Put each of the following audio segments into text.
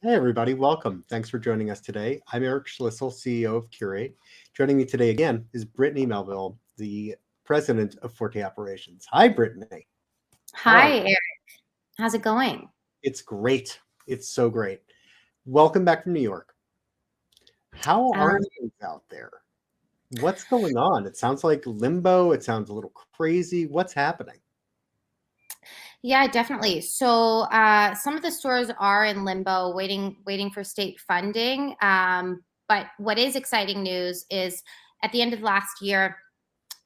Hey, everybody, welcome. Thanks for joining us today. I'm Eric Schlissel, CEO of Curate. Joining me today again is Brittany Melville, the president of Forte Operations. Hi, Brittany. How are Hi, you? Eric. How's it going? It's great. It's so great. Welcome back from New York. How are Um, things out there? What's going on? It sounds like limbo. It sounds a little crazy. What's happening? yeah, definitely. So some of the stores are in limbo, waiting for state funding. But what is exciting news is at the end of last year,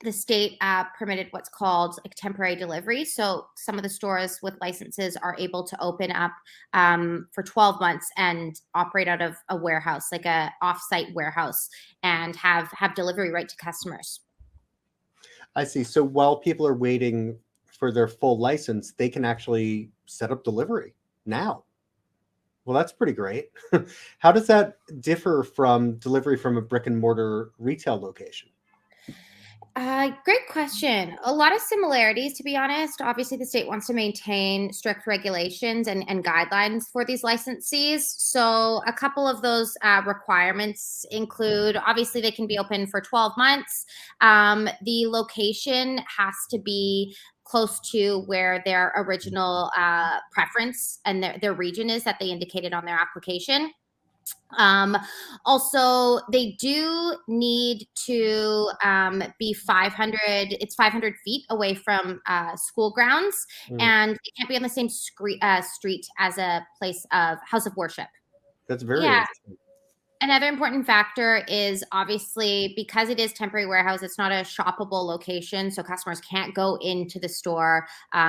the state permitted what's called like temporary delivery. So some of the stores with licenses are able to open up for 12 months and operate out of a warehouse, like a offsite warehouse, and have delivery right to customers. I see. So while people are waiting for their full license, they can actually set up delivery now. Well, that's pretty great. How does that differ from delivery from a brick and mortar retail location? Great question. A lot of similarities, to be honest. Obviously, the state wants to maintain strict regulations and guidelines for these licensees. So, a couple of those requirements include obviously they can be open for 12 months. The location has to be close to where their original preference and their region is that they indicated on their application. Um, Also, they do need to be 500, it's 500 feet away from school grounds, Mm, and they can't be on the same street as a place of house of worship. that's very Yeah. interesting. Another important factor is obviously because it is temporary warehouse, it's not a shoppable location, so customers can't go into the store,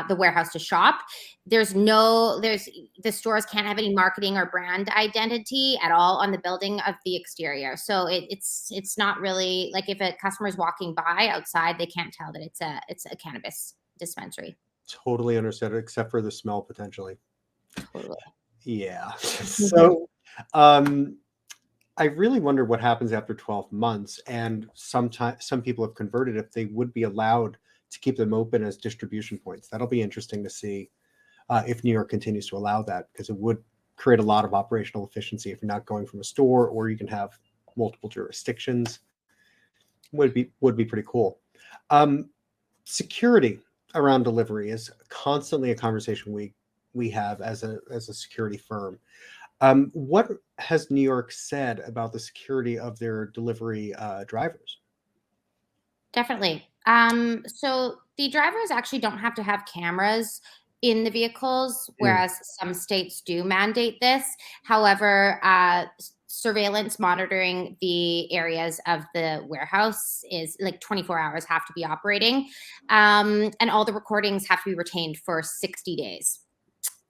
the warehouse to shop. There's the stores can't have any marketing or brand identity at all on the building of the exterior. So it's not really like if a customer is walking by outside, they can't tell that it's a cannabis dispensary. Totally understood, except for the smell potentially. Totally. Yeah. Mhm. So, um, I really wonder what happens after 12 months. And sometimes some people have converted if they would be allowed to keep them open as distribution points. That'll be interesting to see if New York continues to allow that, because it would create a lot of operational efficiency if you're not going from a store or you can have multiple jurisdictions. Would be pretty cool. Um, Security around delivery is constantly a conversation we have as a security firm. What has New York said about the security of their delivery drivers? Definitely. So the drivers actually don't have to have cameras in the vehicles, Mm, whereas some states do mandate this. However, surveillance monitoring the areas of the warehouse is like 24 hours have to be operating. And all the recordings have to be retained for 60 days.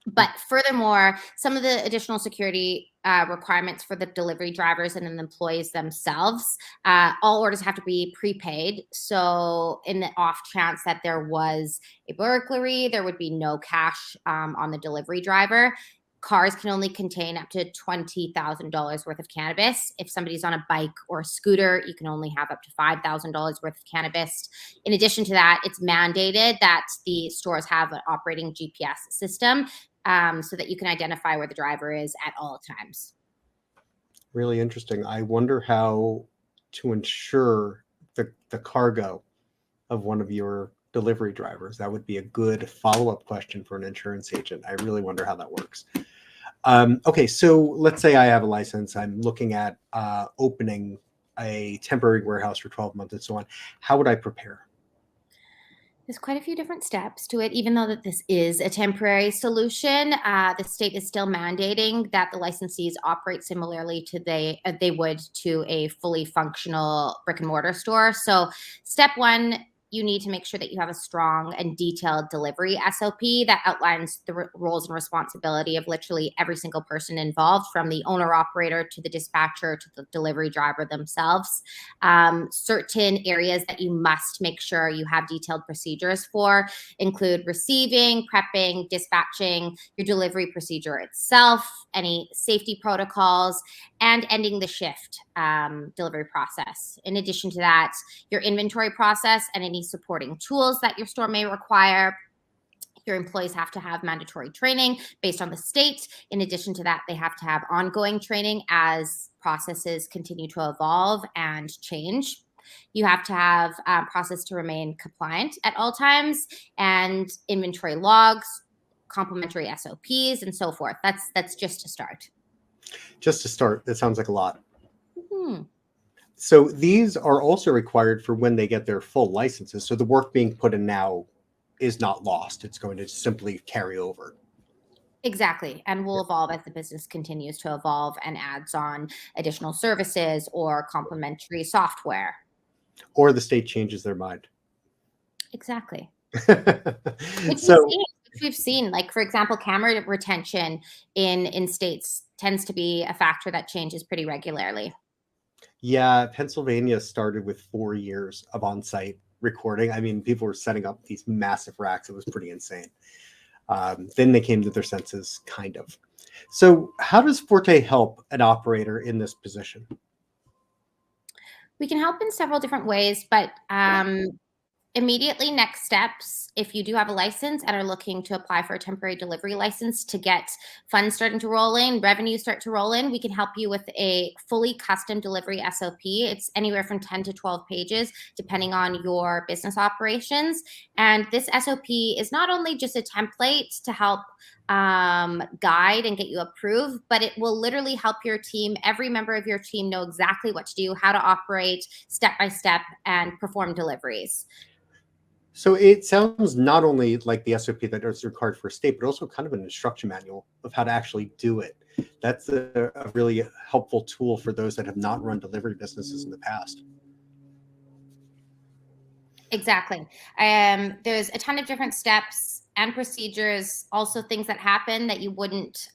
But furthermore, some of the additional security requirements for the delivery drivers and the employees themselves, all orders have to be prepaid. So, in the off chance that there was a burglary, there would be no cash on the delivery driver. Cars can only contain up to $20,000 worth of cannabis. If somebody's on a bike or a scooter, you can only have up to $5,000 worth of cannabis. In addition to that, it's mandated that the stores have an operating GPS system so that you can identify where the driver is at all times. really interesting. I wonder how to ensure the cargo of one of your delivery drivers. That would be a good follow-up question for an insurance agent. I really wonder how that works. Okay, so let's say I have a license. I'm looking at opening a temporary warehouse for 12 months and so on. How would I prepare? There's quite a few different steps to it, even though that this is a temporary solution. The state is still mandating that the licensees operate similarly to they would to a fully functional brick and mortar store. So, step one, you need to make sure that you have a strong and detailed delivery SOP that outlines the roles and responsibility of literally every single person involved, from the owner operator to the dispatcher to the delivery driver themselves. Certain areas that you must make sure you have detailed procedures for include receiving, prepping, dispatching, your delivery procedure itself, any safety protocols, and ending the shift delivery process. In addition to that, your inventory process and any supporting tools that your store may require, Your employees have to have mandatory training based on the state. In addition to that, they have to have ongoing training as processes continue to evolve and change. You have to have a process to remain compliant at all times, and inventory logs, complementary SOPs, and so forth. That's just to start. Just to start, that sounds like a lot. Mhm. So these are also required for when they get their full licenses. So the work being put in now is not lost. It's going to simply carry over. Exactly. And will evolve as the business continues to evolve and adds on additional services or complementary software. Or the state changes their mind. Exactly. So Which we've seen, like for example, camera retention in states tends to be a factor that changes pretty regularly. yeah, Pennsylvania started with 4 years of on-site recording. I mean, people were setting up these massive racks. It was pretty insane. Then they came to their senses, kind of. So how does Forte help an operator in this position? We can help in several different ways, but immediately next steps, if you do have a license and are looking to apply for a temporary delivery license to get funds starting to roll in, revenue start to roll in, we can help you with a fully custom delivery SOP. It's anywhere from 10 to 12 pages, depending on your business operations. And this SOP is not only just a template to help guide and get you approved, but it will literally help your team, every member of your team, know exactly what to do, how to operate step by step, and perform deliveries. So it sounds not only like the SOP that is required for a state, but also kind of an instruction manual of how to actually do it. That's a really helpful tool for those that have not run delivery businesses in the past. Exactly. There's a ton of different steps and procedures, also things that happen that you wouldn't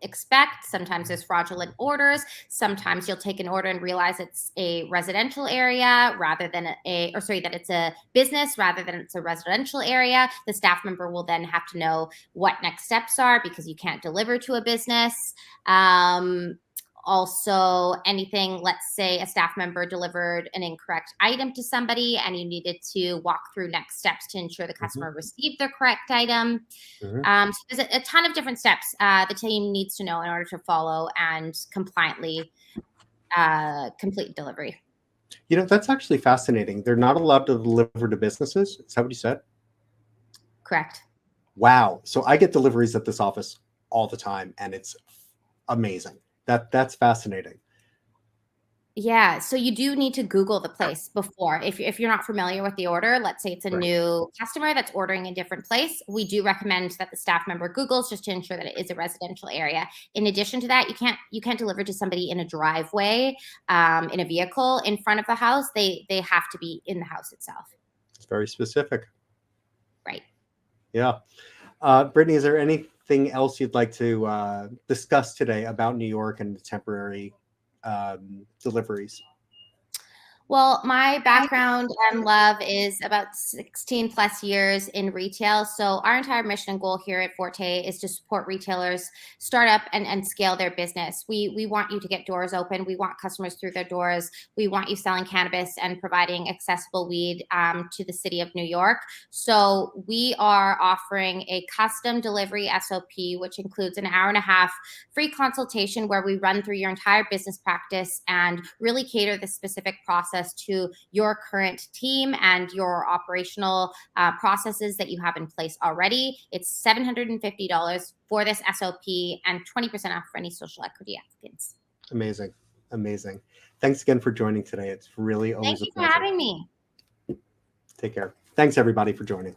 expect. Sometimes there's fraudulent orders. Sometimes you'll take an order and realize it's a residential area rather than that it's a business rather than it's a residential area. The staff member will then have to know what next steps are because you can't deliver to a business. Also, anything, let's say a staff member delivered an incorrect item to somebody and you needed to walk through next steps to ensure the customer received the correct item. So there's a ton of different steps the team needs to know in order to follow and compliantly complete delivery. You know, that's actually fascinating. They're not allowed to deliver to businesses. Is that what you said? Correct. Wow. So I get deliveries at this office all the time, and it's amazing. That's fascinating. Yeah, so you do need to Google the place before. If you're not familiar with the order, let's say it's a Right. new customer that's ordering in a different place, we do recommend that the staff member Googles just to ensure that it is a residential area. In addition to that, you can't deliver to somebody in a driveway, in a vehicle in front of the house. They have to be in the house itself. It's very specific. Right. Yeah. Brittany, is there anything else you'd like to discuss today about New York and the temporary deliveries? Well, my background and love is about 16 plus years in retail. So our entire mission and goal here at Forte is to support retailers start up and scale their business. We want you to get doors open. We want customers through their doors. We want you selling cannabis and providing accessible weed to the city of New York. So we are offering a custom delivery SOP, which includes an hour and a half free consultation where we run through your entire business practice and really cater the specific process to your current team and your operational processes that you have in place already. It's $750 for this SOP and 20% off for any social equity applicants. Amazing. Amazing. Thanks again for joining today. It's really always Thank a you for pleasure. having me. Take care. Thanks, everybody, for joining.